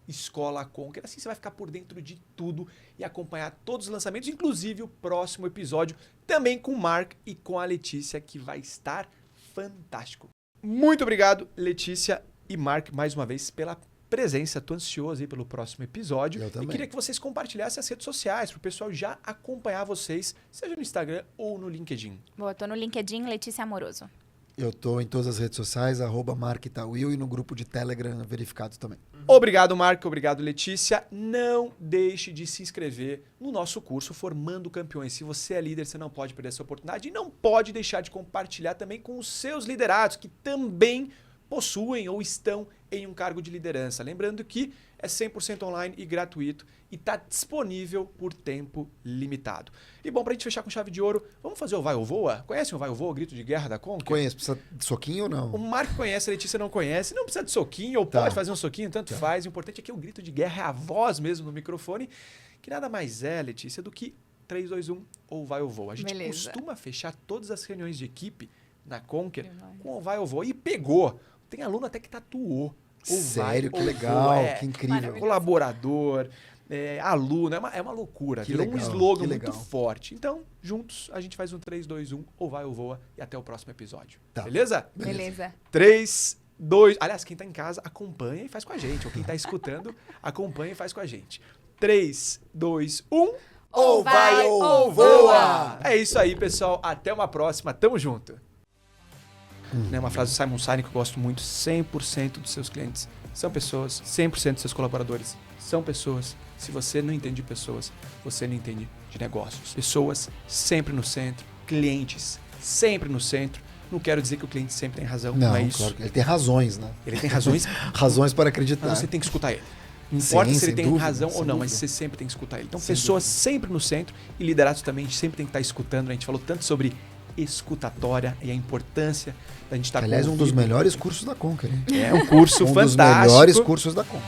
@Escola Conquer. Assim você vai ficar por dentro de tudo e acompanhar todos os lançamentos, inclusive o próximo episódio, também com o Mark e com a Letícia, que vai estar fantástico. Muito obrigado, Letícia e Mark, mais uma vez, pela presença. Tô ansioso aí pelo próximo episódio. Eu também. E queria que vocês compartilhassem as redes sociais para o pessoal já acompanhar vocês, seja no Instagram ou no LinkedIn. Boa, tô no LinkedIn, Letícia Amoroso. Eu tô em todas as redes sociais, @MarkTawil, e no grupo de Telegram verificado também. Obrigado, Marco. Obrigado, Letícia. Não deixe de se inscrever no nosso curso Formando Campeões. Se você é líder, você não pode perder essa oportunidade e não pode deixar de compartilhar também com os seus liderados, que também possuem ou estão em um cargo de liderança. Lembrando que é 100% online e gratuito e está disponível por tempo limitado. E bom, para a gente fechar com chave de ouro, vamos fazer o Vai ou Voa? Conhecem o Vai ou Voa, o grito de guerra da Conquer? Conheço. Precisa de soquinho ou não? O Marco conhece, a Letícia não conhece. Não precisa de soquinho, ou pode fazer um soquinho, tanto faz. O importante é que o grito de guerra é a voz mesmo no microfone, que nada mais é, Letícia, do que 3, 2, 1 ou Vai ou Voa. A gente costuma fechar todas as reuniões de equipe na Conquer com o Vai ou Voa. E pegou. Tem aluno até que tatuou. Sério, que legal, que incrível. Colaborador, aluno, é uma loucura. Virou um slogan muito forte. Então, juntos, a gente faz um 3, 2, 1, ou Vai ou Voa, e até o próximo episódio. Beleza? Beleza. 3, 2... Aliás, quem tá em casa, acompanha e faz com a gente. Ou quem tá escutando, acompanha e faz com a gente. 3, 2, 1... Ou vai ou voa! É isso aí, pessoal. Até uma próxima. Tamo junto. Uma frase do Simon Sinek que eu gosto muito. 100% dos seus clientes são pessoas. 100% dos seus colaboradores são pessoas. Se você não entende de pessoas, você não entende de negócios. Pessoas sempre no centro. Clientes sempre no centro. Não quero dizer que o cliente sempre tem razão. Não é isso. Claro que ele tem razões, né? Ele tem razões. Razões para acreditar. Você tem que escutar ele. Não importa se ele tem dúvida, razão ou não, mas você sempre tem que escutar ele. Então, pessoas sempre no centro e liderados também sempre tem que estar escutando. A gente falou tanto sobre escutatória e a importância da gente estar Aliás, um dos melhores cursos da Conquer. É um curso fantástico. Um dos melhores cursos da Conquer.